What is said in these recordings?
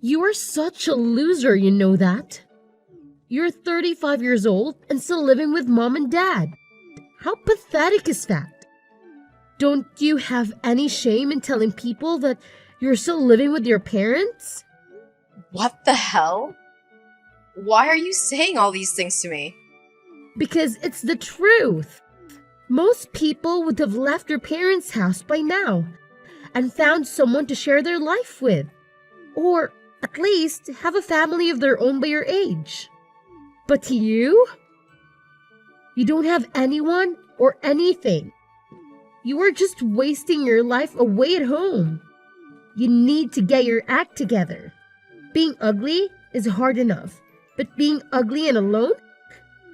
You are such a loser, you know that? You're 35 years old and still living with mom and dad. How pathetic is that? Don't you have any shame in telling people that you're still living with your parents? What the hell? Why are you saying all these things to me? Because it's the truth. Most people would have left their parents' house by now and found someone to share their life with. Or at least have a family of their own by your age. But you? You don't have anyone or anything. You are just wasting your life away at home. You need to get your act together. Being ugly is hard enough, but being ugly and alone?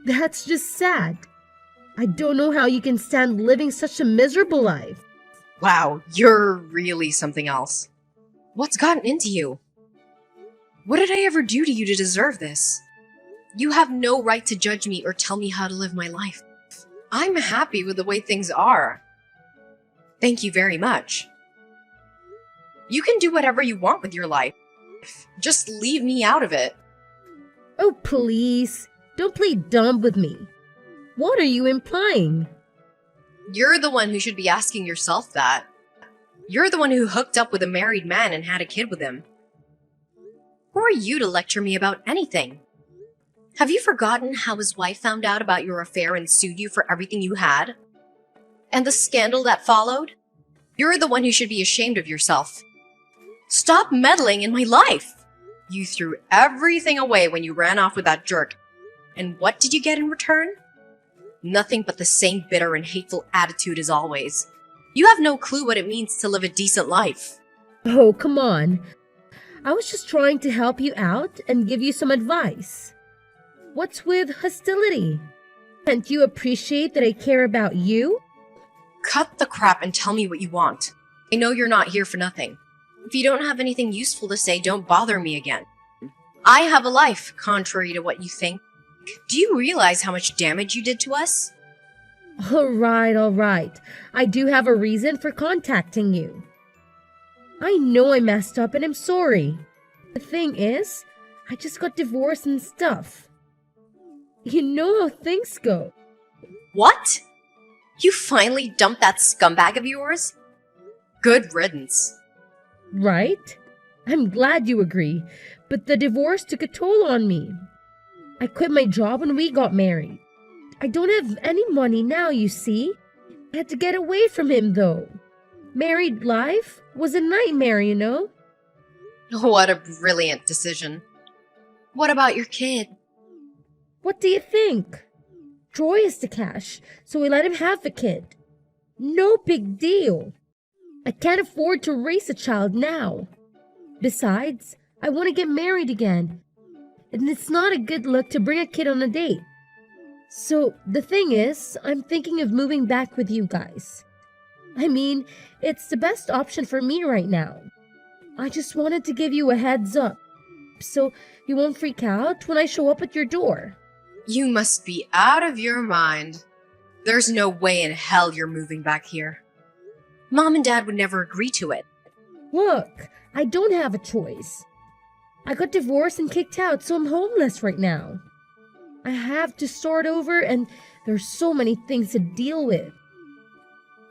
That's just sad. I don't know how you can stand living such a miserable life. Wow, you're really something else. What's gotten into you? What did I ever do to you to deserve this? You have no right to judge me or tell me how to live my life. I'm happy with the way things are. Thank you very much. You can do whatever you want with your life. Just leave me out of it. Oh, please. Don't play dumb with me. What are you implying? You're the one who should be asking yourself that. You're the one who hooked up with a married man and had a kid with him. Who are you to lecture me about anything? Have you forgotten how his wife found out about your affair and sued you for everything you had? And the scandal that followed? You're the one who should be ashamed of yourself. Stop meddling in my life! You threw everything away when you ran off with that jerk. And what did you get in return? Nothing but the same bitter and hateful attitude as always. You have no clue what it means to live a decent life. Oh, come on. I was just trying to help you out and give you some advice. What's with hostility? Can't you appreciate that I care about you? Cut the crap and tell me what you want. I know you're not here for nothing. If you don't have anything useful to say, don't bother me again. I have a life, contrary to what you think. Do you realize how much damage you did to us? All right. I do have a reason for contacting you. I know I messed up and I'm sorry. The thing is, I just got divorced and stuff. You know how things go. What? You finally dumped that scumbag of yours? Good riddance. Right? I'm glad you agree, but the divorce took a toll on me. I quit my job when we got married. I don't have any money now, you see. I had to get away from him, though. Married life was a nightmare, you know? What a brilliant decision. What about your kid? What do you think? Troy is the cash, so we let him have the kid. No big deal. I can't afford to raise a child now. Besides, I want to get married again. And it's not a good look to bring a kid on a date. So, the thing is, I'm thinking of moving back with you guys. I mean, it's the best option for me right now. I just wanted to give you a heads up, so you won't freak out when I show up at your door. You must be out of your mind. There's no way in hell you're moving back here. Mom and Dad would never agree to it. Look, I don't have a choice. I got divorced and kicked out, so I'm homeless right now. I have to start over, and there's so many things to deal with.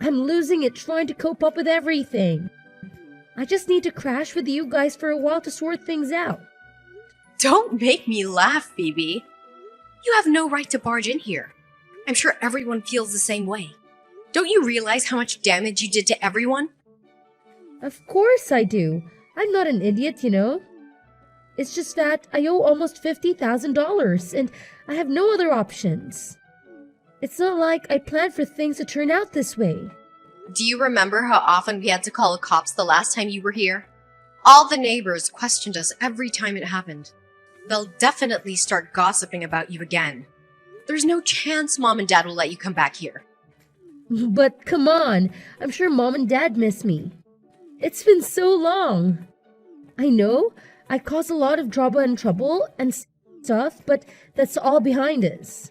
I'm losing it trying to cope up with everything. I just need to crash with you guys for a while to sort things out. Don't make me laugh, Phoebe. You have no right to barge in here. I'm sure everyone feels the same way. Don't you realize how much damage you did to everyone? Of course I do. I'm not an idiot, you know. It's just that I owe almost $50,000 and I have no other options. It's not like I planned for things to turn out this way. Do you remember how often we had to call the cops the last time you were here? All the neighbors questioned us every time it happened. They'll definitely start gossiping about you again. There's no chance Mom and Dad will let you come back here. But come on, I'm sure Mom and Dad miss me. It's been so long. I know, I caused a lot of drama and trouble and stuff, but that's all behind us.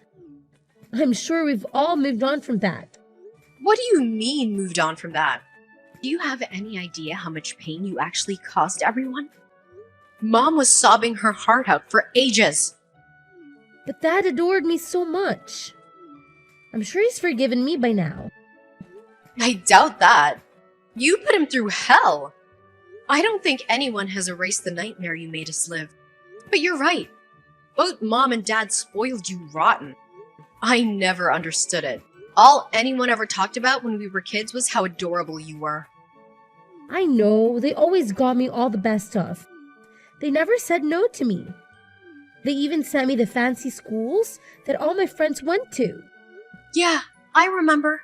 I'm sure we've all moved on from that. What do you mean moved on from that? Do you have any idea how much pain you actually caused everyone? Mom was sobbing her heart out for ages. But Dad adored me so much. I'm sure he's forgiven me by now. I doubt that. You put him through hell. I don't think anyone has erased the nightmare you made us live. But you're right. Both Mom and Dad spoiled you rotten. I never understood it. All anyone ever talked about when we were kids was how adorable you were. I know, they always got me all the best stuff. They never said no to me. They even sent me the fancy schools that all my friends went to. Yeah, I remember.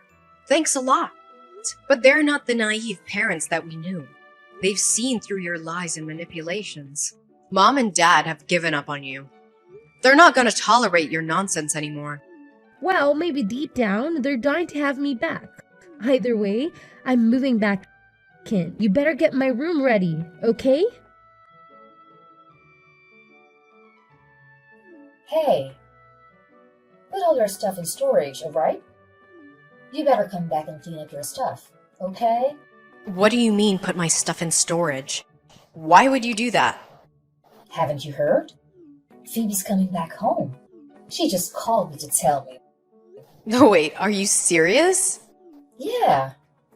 Thanks a lot. But they're not the naive parents that we knew. They've seen through your lies and manipulations. Mom and Dad have given up on you. They're not going to tolerate your nonsense anymore. Well, maybe deep down, they're dying to have me back. Either way, I'm moving back in. You better get my room ready, okay? Hey, put all your stuff in storage, alright? You better come back and clean up your stuff, okay? What do you mean put my stuff in storage? Why would you do that? Haven't you heard? Phoebe's coming back home. She just called me to tell me. No, wait, are you serious? Yeah,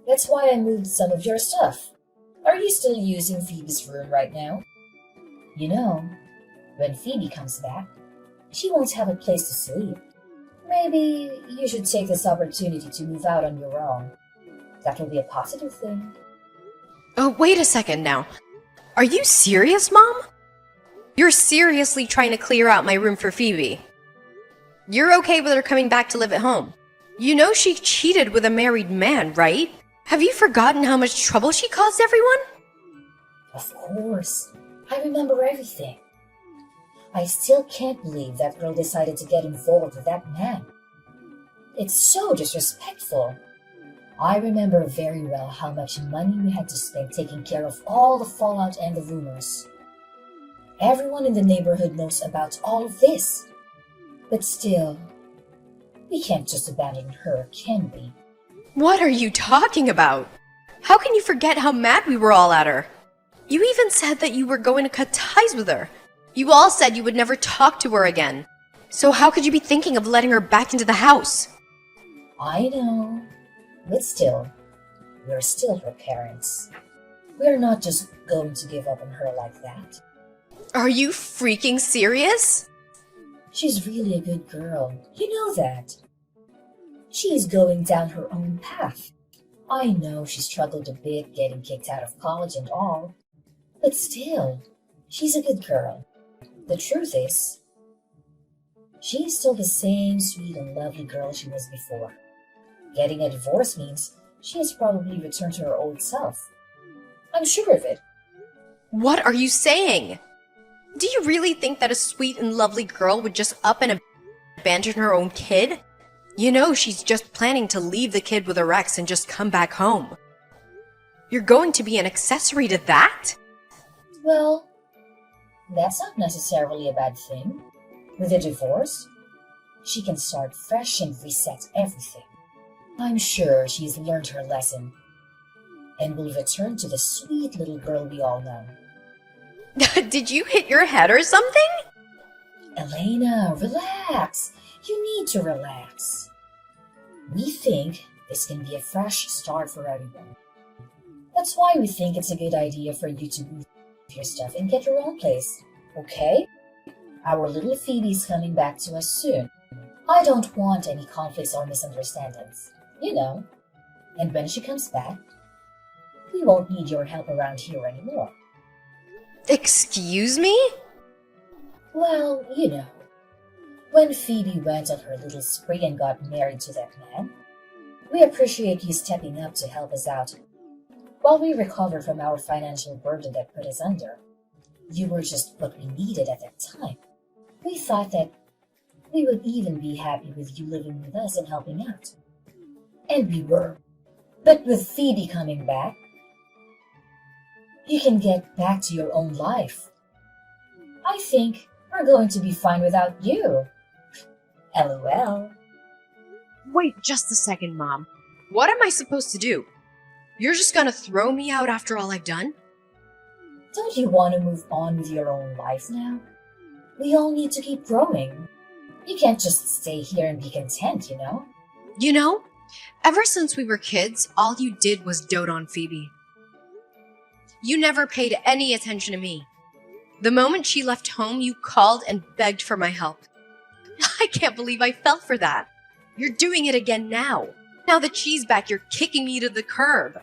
that's why I moved some of your stuff. Are you still using Phoebe's room right now? You know, when Phoebe comes back, she won't have a place to sleep. Maybe you should take this opportunity to move out on your own. That will be a positive thing. Oh, wait a second now. Are you serious, Mom? You're seriously trying to clear out my room for Phoebe. You're okay with her coming back to live at home. You know she cheated with a married man, right? Have you forgotten how much trouble she caused everyone? Of course. I remember everything. I still can't believe that girl decided to get involved with that man. It's so disrespectful. I remember very well how much money we had to spend taking care of all the fallout and the rumors. Everyone in the neighborhood knows about all of this. But still, we can't just abandon her, can we? What are you talking about? How can you forget how mad we were all at her? You even said that you were going to cut ties with her. You all said you would never talk to her again. So how could you be thinking of letting her back into the house? I know, but still, we're still her parents. We're not just going to give up on her like that. Are you freaking serious? She's really a good girl. You know that. She is going down her own path. I know she struggled a bit getting kicked out of college and all, but still, she's a good girl. The truth is, she's still the same sweet and lovely girl she was before. Getting a divorce means she has probably returned to her old self. I'm sure of it. What are you saying? Do you really think that a sweet and lovely girl would just up and abandon her own kid? You know she's just planning to leave the kid with her ex and just come back home. You're going to be an accessory to that? Well, that's not necessarily a bad thing. With a divorce, she can start fresh and reset everything. I'm sure she's learned her lesson and will return to the sweet little girl we all know. Did you hit your head or something? Elena, relax. You need to relax. We think this can be a fresh start for everyone. That's why we think it's a good idea for you to move your stuff and get your own place, okay? Our little Phoebe's coming back to us soon. I don't want any conflicts or misunderstandings, you know. And when she comes back, we won't need your help around here anymore. Excuse me? Well, you know, when Phoebe went on her little spree and got married to that man, we appreciate you stepping up to help us out while we recover from our financial burden that put us under. You were just what we needed at that time. We thought that we would even be happy with you living with us and helping out. And we were. But with Phoebe coming back, you can get back to your own life. I think we're going to be fine without you. LOL. Wait just a second, Mom. What am I supposed to do? You're just gonna throw me out after all I've done? Don't you want to move on with your own life now? We all need to keep growing. You can't just stay here and be content, you know? You know, ever since we were kids, all you did was dote on Phoebe. You never paid any attention to me. The moment she left home, you called and begged for my help. I can't believe I fell for that. You're doing it again now. Now that she's back, you're kicking me to the curb.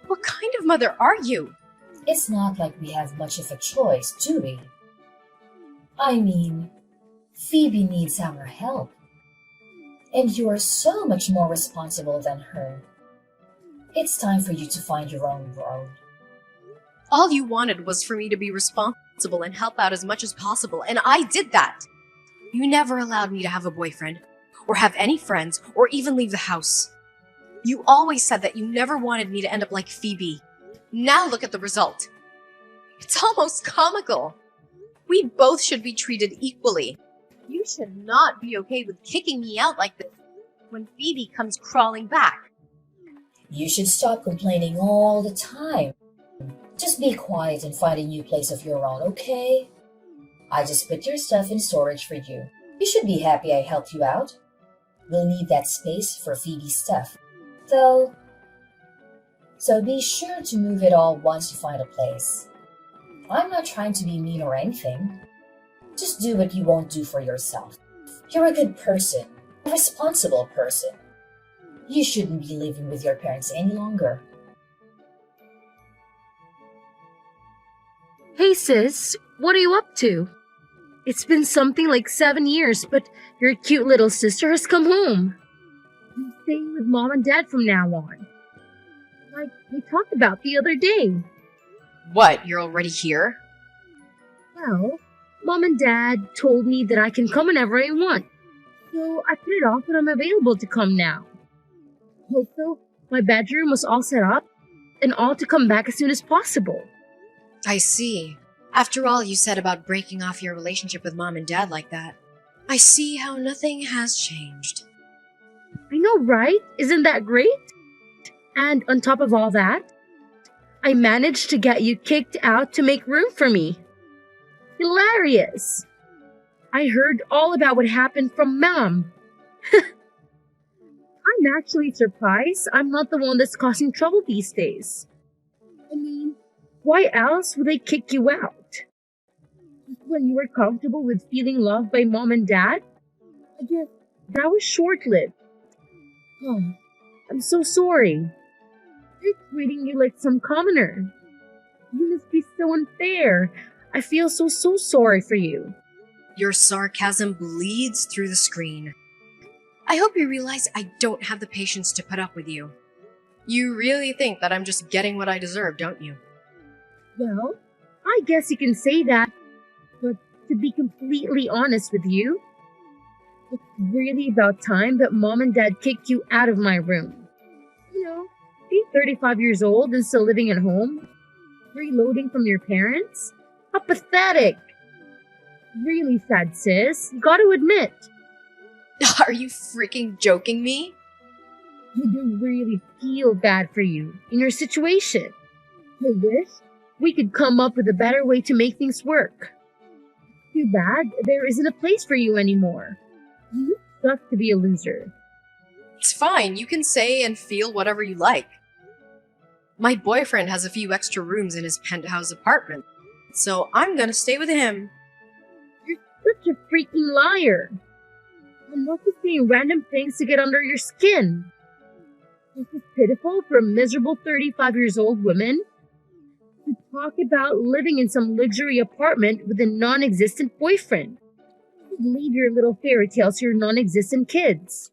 What kind of mother are you? It's not like we have much of a choice, do we? I mean, Phoebe needs our help. And you are so much more responsible than her. It's time for you to find your own road. All you wanted was for me to be responsible and help out as much as possible, and I did that. You never allowed me to have a boyfriend, or have any friends, or even leave the house. You always said that you never wanted me to end up like Phoebe. Now look at the result. It's almost comical. We both should be treated equally. You should not be okay with kicking me out like this when Phoebe comes crawling back. You should stop complaining all the time. Just be quiet and find a new place of your own, okay? I just put your stuff in storage for you. You should be happy I helped you out. We'll need that space for Phoebe's stuff, though. So be sure to move it all once you find a place. I'm not trying to be mean or anything. Just do what you won't do for yourself. You're a good person, a responsible person. You shouldn't be living with your parents any longer. Hey sis, what are you up to? It's been something like 7 years, but your cute little sister has come home. I'm staying with mom and dad from now on. Like we talked about the other day. What, you're already here? Well, mom and dad told me that I can come whenever I want. So I put it off when I'm available to come now. Also, my bedroom was all set up and all to come back as soon as possible. I see. After all you said about breaking off your relationship with mom and dad like that, I see how nothing has changed. I know, right? Isn't that great? And on top of all that, I managed to get you kicked out to make room for me. Hilarious! I heard all about what happened from Mom. I'm actually surprised I'm not the one that's causing trouble these days. I mean, why else would they kick you out? Just when you were comfortable with feeling loved by Mom and Dad? I guess that was short-lived. Oh, I'm so sorry. They're treating you like some commoner. You must be so unfair. I feel so sorry for you. Your sarcasm bleeds through the screen. I hope you realize I don't have the patience to put up with you. You really think that I'm just getting what I deserve, don't you? Well, I guess you can say that, but to be completely honest with you, it's really about time that Mom and Dad kicked you out of my room. You know, being 35 years old and still living at home, reloading from your parents? How pathetic! Really sad, sis. You gotta admit. Are you freaking joking me? I do really feel bad for you in your situation. I wish we could come up with a better way to make things work. Too bad there isn't a place for you anymore. You suck to be a loser. It's fine, you can say and feel whatever you like. My boyfriend has a few extra rooms in his penthouse apartment, so I'm gonna stay with him. You're such a freaking liar. I'm not just saying random things to get under your skin. This is pitiful for a miserable 35 years old woman to talk about living in some luxury apartment with a non-existent boyfriend. Leave your little fairy tales to your non-existent kids.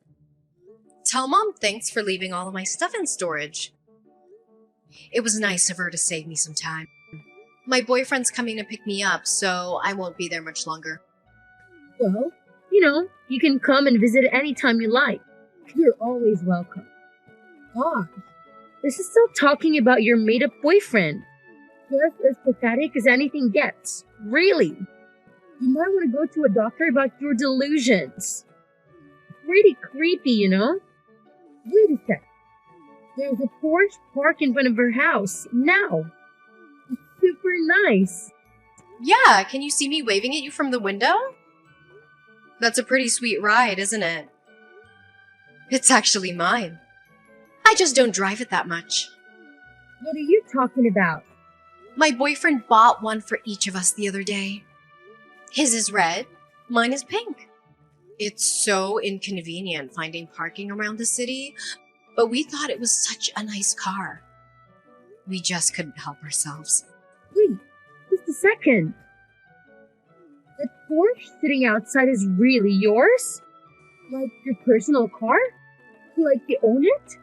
Tell Mom thanks for leaving all of my stuff in storage. It was nice of her to save me some time. My boyfriend's coming to pick me up, so I won't be there much longer. Well, you know, you can come and visit anytime you like. You're always welcome. Gosh, this is still talking about your made-up boyfriend. Just as pathetic as anything gets. Really. You might want to go to a doctor about your delusions. Pretty creepy, you know? Wait a sec. There's a Porsche parked in front of her house. Now. As super nice. Yeah, can you see me waving at you from the window? That's a pretty sweet ride, isn't it? It's actually mine. I just don't drive it that much. What are you talking about? My boyfriend bought one for each of us the other day. His is red, mine is pink. It's so inconvenient finding parking around the city, but we thought it was such a nice car. We just couldn't help ourselves. Wait, just a second. That Porsche sitting outside is really yours? Like your personal car? Like you own it?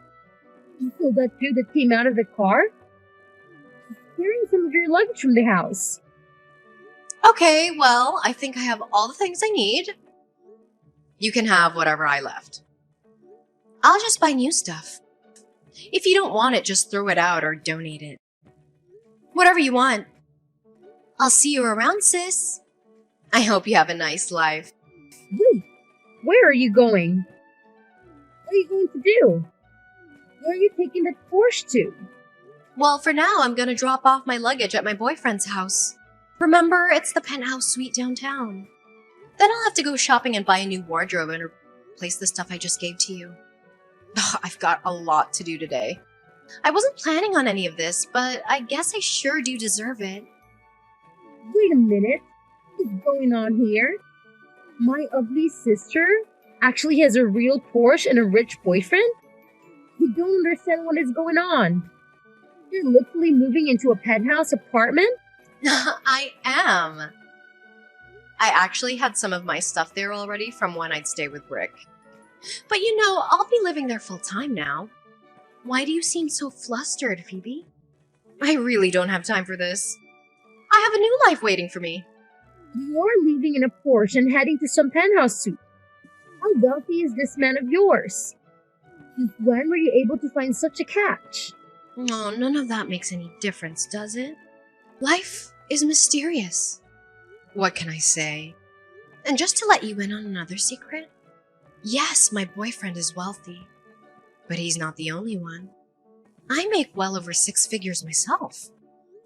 So that dude that came out of the car? He's carrying some of your luggage from the house. Okay, well, I think I have all the things I need. You can have whatever I left. I'll just buy new stuff. If you don't want it, just throw it out or donate it. Whatever you want. I'll see you around, sis. I hope you have a nice life. Wait, where are you going? What are you going to do? Where are you taking that Porsche to? Well, for now, I'm gonna drop off my luggage at my boyfriend's house. Remember, it's the penthouse suite downtown. Then I'll have to go shopping and buy a new wardrobe and replace the stuff I just gave to you. I've got a lot to do today. I wasn't planning on any of this, but I guess I sure do deserve it. Wait a minute. What's going on here? My ugly sister actually has a real Porsche and a rich boyfriend? You don't understand what is going on. You're literally moving into a penthouse apartment? I am. I actually had some of my stuff there already from when I'd stay with Rick. But you know, I'll be living there full time now. Why do you seem so flustered, Phoebe? I really don't have time for this. I have a new life waiting for me. You're leaving in a Porsche and heading to some penthouse suite. How wealthy is this man of yours? Since when were you able to find such a catch? Oh, none of that makes any difference, does it? Life is mysterious. What can I say? And just to let you in on another secret, yes, my boyfriend is wealthy, but he's not the only one. I make well over 6 figures myself.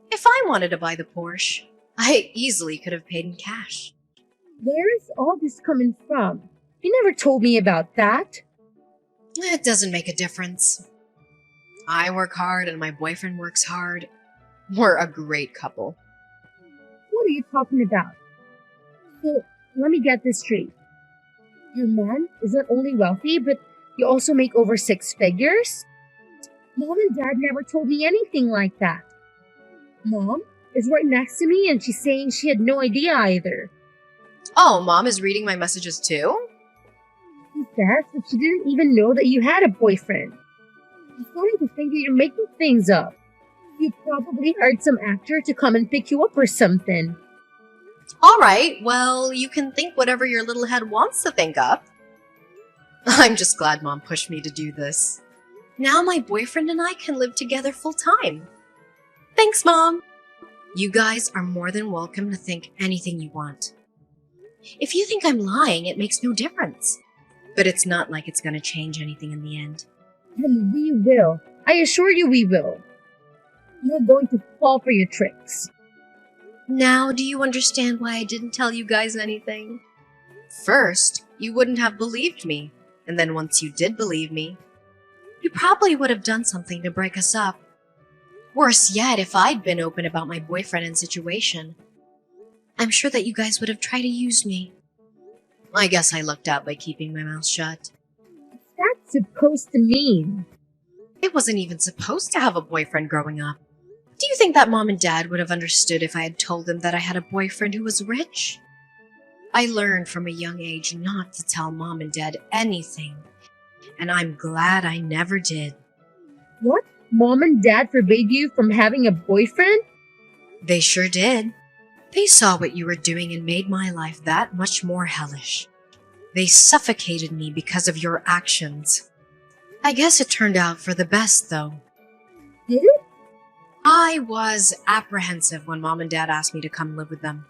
If I wanted to buy the Porsche, I easily could have paid in cash. Where is all this coming from? You never told me about that. It doesn't make a difference. I work hard and my boyfriend works hard. We're a great couple. What are you talking about? So, let me get this straight. Your man is not only wealthy, but you also make over 6 figures? Mom and Dad never told me anything like that. Mom is right next to me and she's saying she had no idea either. Oh, Mom is reading my messages too? She says that she didn't even know that you had a boyfriend. I'm starting to think that you're making things up. You probably hired some actor to come and pick you up or something. All right, well, you can think whatever your little head wants to think up. I'm just glad Mom pushed me to do this. Now my boyfriend and I can live together full time. Thanks, Mom. You guys are more than welcome to think anything you want. If you think I'm lying, it makes no difference. But it's not like it's going to change anything in the end. And we will. I assure you we will. You're going to fall for your tricks. Now, do you understand why I didn't tell you guys anything? First, you wouldn't have believed me. And then once you did believe me, you probably would have done something to break us up. Worse yet, if I'd been open about my boyfriend and situation, I'm sure that you guys would have tried to use me. I guess I lucked out by keeping my mouth shut. What's that supposed to mean? It wasn't even supposed to have a boyfriend growing up. Do you think that Mom and Dad would have understood if I had told them that I had a boyfriend who was rich? I learned from a young age not to tell Mom and Dad anything, and I'm glad I never did. What? Mom and Dad forbade you from having a boyfriend? They sure did. They saw what you were doing and made my life that much more hellish. They suffocated me because of your actions. I guess it turned out for the best, though. Did it? I was apprehensive when Mom and Dad asked me to come live with them.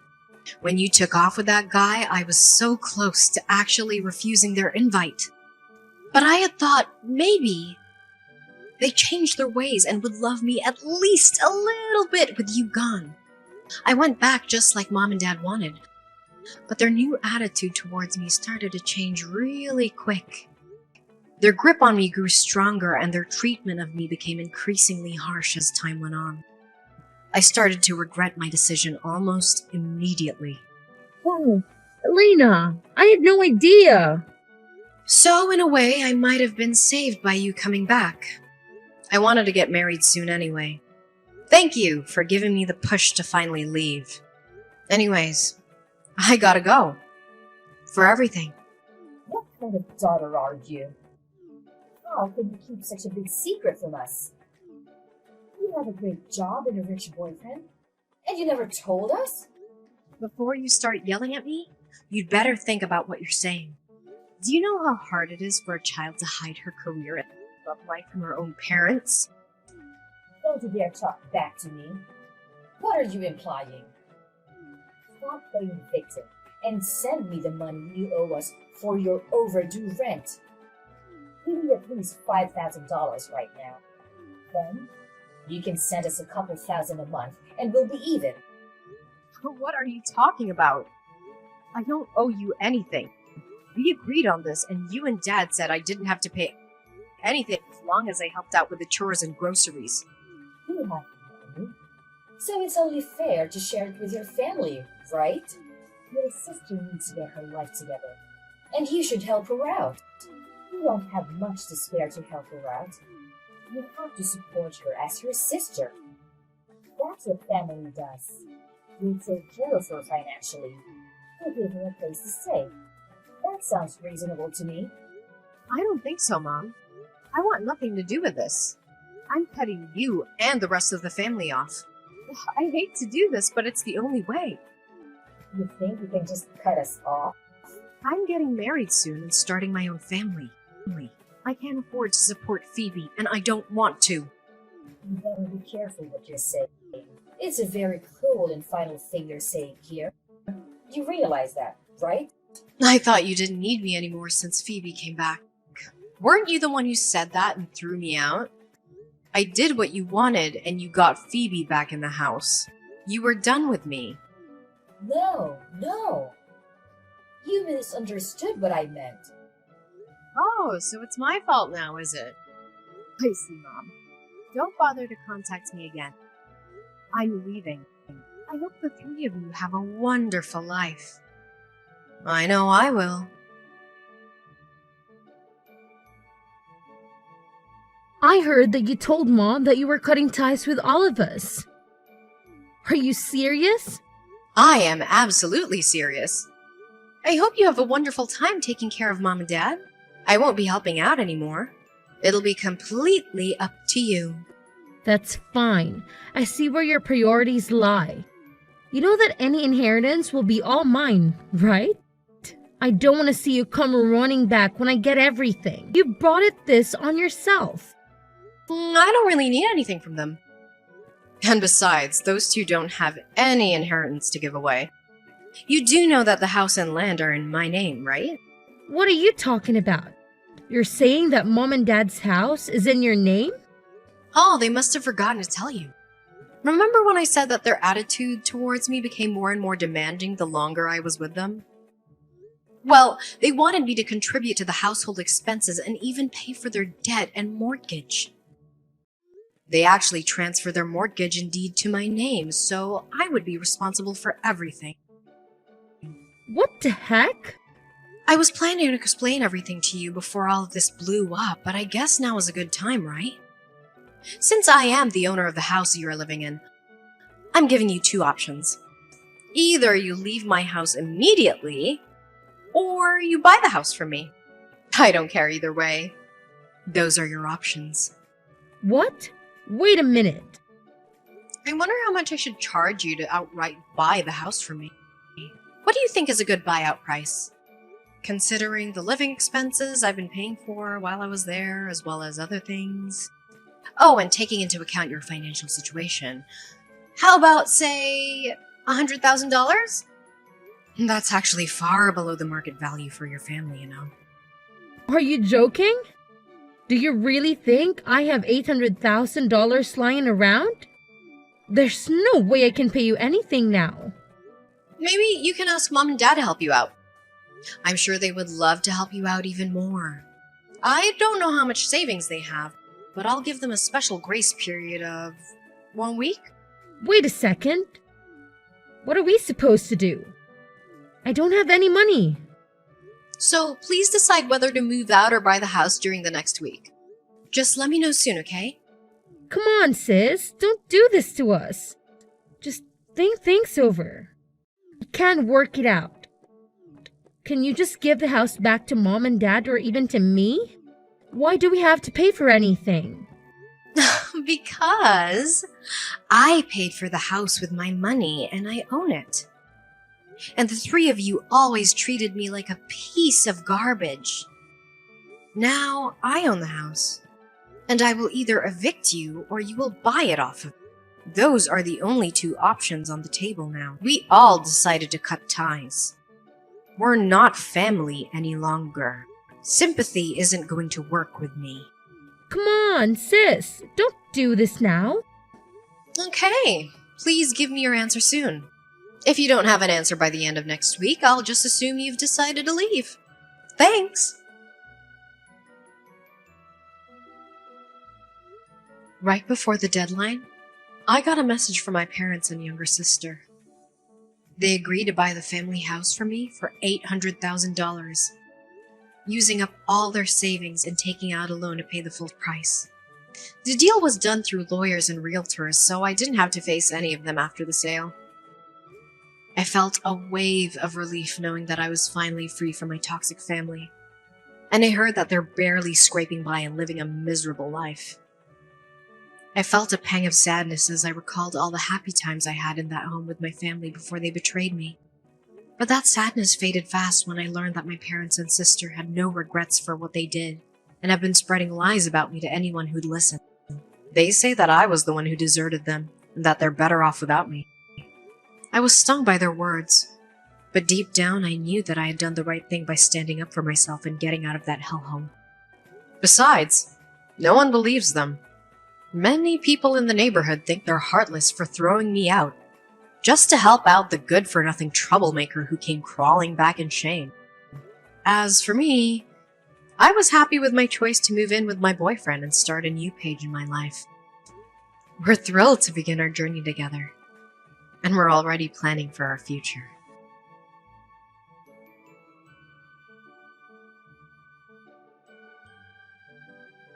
When you took off with that guy, I was so close to actually refusing their invite. But I had thought maybe they changed their ways and would love me at least a little bit with you gone. I went back just like Mom and Dad wanted. But their new attitude towards me started to change really quick. Their grip on me grew stronger and their treatment of me became increasingly harsh as time went on. I started to regret my decision almost immediately. Oh, Elena, I had no idea. So, in a way, I might have been saved by you coming back. I wanted to get married soon anyway. Thank you for giving me the push to finally leave. Anyways, I gotta go. For everything. What kind of daughter are you? How can you keep such a big secret from us? You have a great job and a rich boyfriend, and you never told us? Before you start yelling at me, you'd better think about what you're saying. Do you know how hard it is for a child to hide her career and love life from her own parents? Don't you dare talk back to me. What are you implying? Stop playing victim and send me the money you owe us for your overdue rent. Give me at least $5,000 right now. Then you can send us a couple thousand a month and we'll be even. What are you talking about? I don't owe you anything. We agreed on this, and you and Dad said I didn't have to pay anything as long as I helped out with the chores and groceries. You have money, so it's only fair to share it with your family, right? Your sister needs to get her life together, and you should help her out. You don't have much to spare to help her out. You have to support her as your sister. That's what family does. You take care of her financially. You give her a place to stay. That sounds reasonable to me. I don't think so, Mom. I want nothing to do with this. I'm cutting you and the rest of the family off. I hate to do this, but it's the only way. You think you can just cut us off? I'm getting married soon and starting my own family. I can't afford to support Phoebe, and I don't want to. You better be careful what you're saying. It's a very cruel and final thing you're saying here. You realize that, right? I thought you didn't need me anymore since Phoebe came back. Weren't you the one who said that and threw me out? I did what you wanted, and you got Phoebe back in the house. You were done with me. No. You misunderstood what I meant. Oh, so it's my fault now, is it? I see, Mom. Don't bother to contact me again. I'm leaving. I hope the three of you have a wonderful life. I know I will. I heard that you told Mom that you were cutting ties with all of us. Are you serious? I am absolutely serious. I hope you have a wonderful time taking care of Mom and Dad. I won't be helping out anymore. It'll be completely up to you. That's fine. I see where your priorities lie. You know that any inheritance will be all mine, right? I don't want to see you come running back when I get everything. You brought this on yourself. I don't really need anything from them. And besides, those two don't have any inheritance to give away. You do know that the house and land are in my name, right? What are you talking about? You're saying that Mom and Dad's house is in your name? Oh, they must have forgotten to tell you. Remember when I said that their attitude towards me became more and more demanding the longer I was with them? Well, they wanted me to contribute to the household expenses and even pay for their debt and mortgage. They actually transferred their mortgage and deed to my name, so I would be responsible for everything. What the heck? I was planning to explain everything to you before all of this blew up, but I guess now is a good time, right? Since I am the owner of the house you are living in, I'm giving you two options. Either you leave my house immediately, or you buy the house from me. I don't care either way. Those are your options. What? Wait a minute. I wonder how much I should charge you to outright buy the house from me. What do you think is a good buyout price? Considering the living expenses I've been paying for while I was there, as well as other things. Oh, and taking into account your financial situation. How about, say, $100,000? That's actually far below the market value for your family, you know. Are you joking? Do you really think I have $800,000 lying around? There's no way I can pay you anything now. Maybe you can ask Mom and Dad to help you out. I'm sure they would love to help you out even more. I don't know how much savings they have, but I'll give them a special grace period of 1 week. Wait a second. What are we supposed to do? I don't have any money. So please decide whether to move out or buy the house during the next week. Just let me know soon, okay? Come on, sis. Don't do this to us. Just think things over. We can't work it out. Can you just give the house back to Mom and Dad or even to me? Why do we have to pay for anything? Because I paid for the house with my money and I own it. And the three of you always treated me like a piece of garbage. Now I own the house, and I will either evict you or you will buy it off of me. Those are the only two options on the table now. We all decided to cut ties. We're not family any longer. Sympathy isn't going to work with me. Come on, sis. Don't do this now. Okay, please give me your answer soon. If you don't have an answer by the end of next week, I'll just assume you've decided to leave. Thanks. Right before the deadline, I got a message from my parents and younger sister. They agreed to buy the family house for me for $800,000, using up all their savings and taking out a loan to pay the full price. The deal was done through lawyers and realtors, so I didn't have to face any of them after the sale. I felt a wave of relief knowing that I was finally free from my toxic family, and I heard that they're barely scraping by and living a miserable life. I felt a pang of sadness as I recalled all the happy times I had in that home with my family before they betrayed me. But that sadness faded fast when I learned that my parents and sister had no regrets for what they did and have been spreading lies about me to anyone who'd listen. They say that I was the one who deserted them and that they're better off without me. I was stung by their words, but deep down I knew that I had done the right thing by standing up for myself and getting out of that hellhole. Besides, no one believes them. Many people in the neighborhood think they're heartless for throwing me out, just to help out the good-for-nothing troublemaker who came crawling back in shame. As for me, I was happy with my choice to move in with my boyfriend and start a new page in my life. We're thrilled to begin our journey together, and we're already planning for our future.